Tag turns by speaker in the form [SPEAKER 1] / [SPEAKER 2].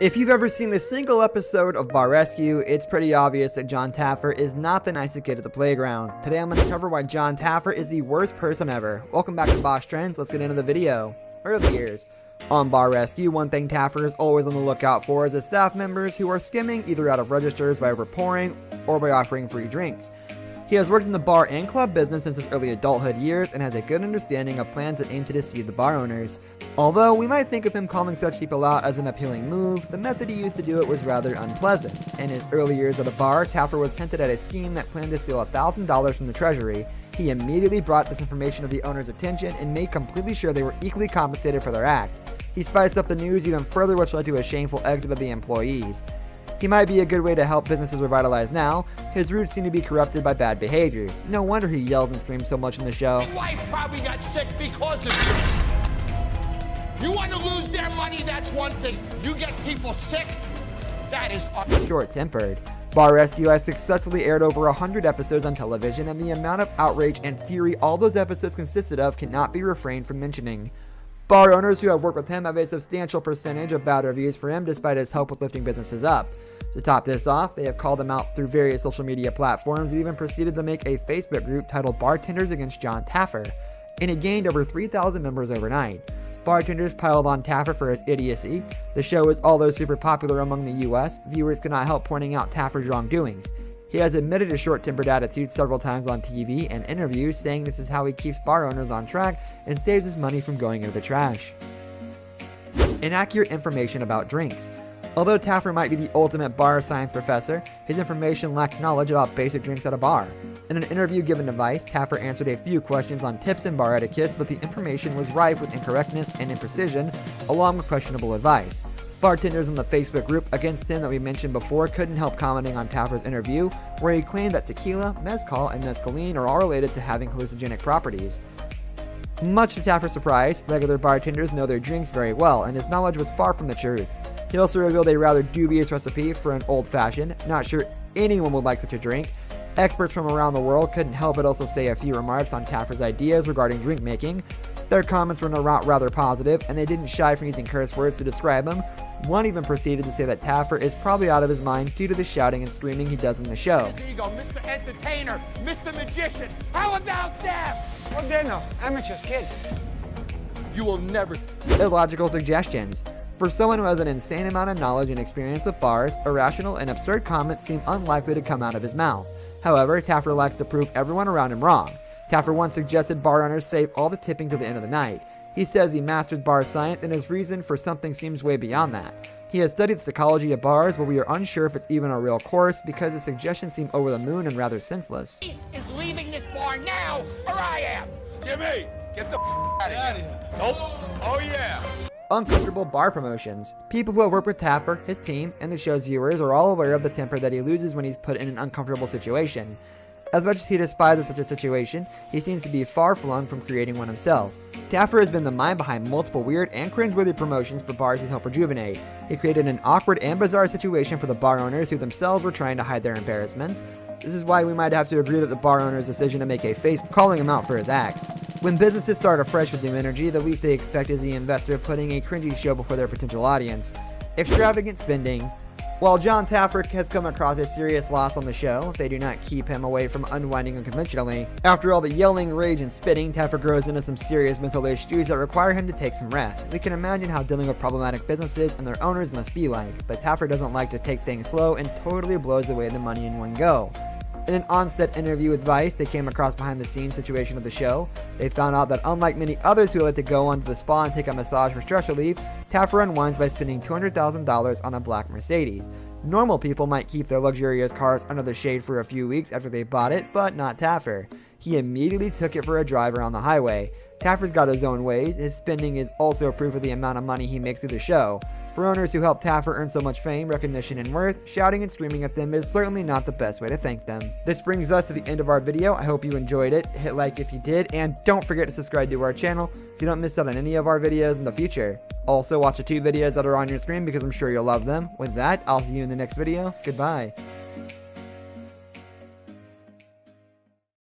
[SPEAKER 1] If you've ever seen a single episode of Bar Rescue, it's pretty obvious that Jon Taffer is not the nicest kid at the playground. Today I'm going to cover why Jon Taffer is the worst person ever. Welcome back to Boss Trends, let's get into the video. Early years. On Bar Rescue, one thing Taffer is always on the lookout for is his staff members who are skimming either out of registers by overpouring or by offering free drinks. He has worked in the bar and club business since his early adulthood years and has a good understanding of plans that aim to deceive the bar owners. Although we might think of him calling such people out as an appealing move, the method he used to do it was rather unpleasant. In his early years at a bar, Taffer was hinted at a scheme that planned to steal $1,000 from the treasury. He immediately brought this information to the owner's attention and made completely sure they were equally compensated for their act. He spiced up the news even further, which led to a shameful exit of the employees. He might be a good way to help businesses revitalize now. His roots seem to be corrupted by bad behaviors. No wonder he yelled and screamed so much in the show.
[SPEAKER 2] My wife probably got sick because of you. You want to lose their money, that's one thing. You get people sick, that is
[SPEAKER 1] short-tempered. Bar Rescue has successfully aired over 100 episodes on television, and the amount of outrage and fury all those episodes consisted of cannot be refrained from mentioning. Bar owners who have worked with him have a substantial percentage of bad reviews for him despite his help with lifting businesses up. To top this off, they have called him out through various social media platforms and even proceeded to make a Facebook group titled Bartenders Against Jon Taffer, and it gained over 3,000 members overnight. Bartenders piled on Taffer for his idiocy. The show is although super popular among the US, viewers cannot help pointing out Taffer's wrongdoings. He has admitted his short-tempered attitude several times on TV and interviews, saying this is how he keeps bar owners on track and saves his money from going into the trash. Inaccurate information about drinks. Although Taffer might be the ultimate bar science professor, his information lacked knowledge about basic drinks at a bar. In an interview given to Vice, Taffer answered a few questions on tips and bar etiquettes, but the information was rife with incorrectness and imprecision, along with questionable advice. Bartenders in the Facebook group against him that we mentioned before couldn't help commenting on Taffer's interview, where he claimed that tequila, mezcal, and mescaline are all related to having hallucinogenic properties. Much to Taffer's surprise, regular bartenders know their drinks very well, and his knowledge was far from the truth. He also revealed a rather dubious recipe for an old-fashioned. Not sure anyone would like such a drink. Experts from around the world couldn't help but also say a few remarks on Taffer's ideas regarding drink making. Their comments were no doubt rather positive, and they didn't shy from using curse words to describe him. One even proceeded to say that Taffer is probably out of his mind due to the shouting and screaming he does in the show.
[SPEAKER 2] There you go, Mr. Entertainer, Mr. Magician. How about that?
[SPEAKER 3] Well, they're no amateurs, kids.
[SPEAKER 2] You will never.
[SPEAKER 1] Illogical suggestions. For someone who has an insane amount of knowledge and experience with bars, irrational and absurd comments seem unlikely to come out of his mouth. However, Taffer likes to prove everyone around him wrong. Taffer once suggested bar owners save all the tipping to the end of the night. He says he mastered bar science, and his reason for something seems way beyond that. He has studied the psychology of bars, but we are unsure if it's even a real course because his suggestions seem over the moon and rather senseless.
[SPEAKER 2] He is leaving this bar now, or I am.
[SPEAKER 4] Jimmy, get the out of here. Nope. Oh yeah.
[SPEAKER 1] Uncomfortable bar promotions. People who have worked with Taffer, his team, and the show's viewers are all aware of the temper that he loses when he's put in an uncomfortable situation. As much as he despises such a situation, he seems to be far flung from creating one himself. Taffer has been the mind behind multiple weird and cringeworthy promotions for bars he's helped rejuvenate. He created an awkward and bizarre situation for the bar owners who themselves were trying to hide their embarrassments. This is why we might have to agree that the bar owner's decision to make a face calling him out for his acts. When businesses start afresh with new energy, the least they expect is the investor putting a cringy show before their potential audience. Extravagant spending. While Jon Taffer has come across a serious loss on the show, they do not keep him away from unwinding unconventionally. After all the yelling, rage, and spitting, Taffer grows into some serious mental issues that require him to take some rest. We can imagine how dealing with problematic businesses and their owners must be like, but Taffer doesn't like to take things slow and totally blows away the money in one go. In an on-set interview with Vice, they came across behind-the-scenes situation of the show. They found out that unlike many others who like to go onto the spa and take a massage for stress relief, Taffer unwinds by spending $200,000 on a black Mercedes. Normal people might keep their luxurious cars under the shade for a few weeks after they bought it, but not Taffer. He immediately took it for a drive around the highway. Taffer's got his own ways. His spending is also proof of the amount of money he makes through the show. For owners who help Taffer earn so much fame, recognition, and worth, shouting and screaming at them is certainly not the best way to thank them. This brings us to the end of our video. I hope you enjoyed it. Hit like if you did, and don't forget to subscribe to our channel so you don't miss out on any of our videos in the future. Also, watch the 2 videos that are on your screen because I'm sure you'll love them. With that, I'll see you in the next video. Goodbye.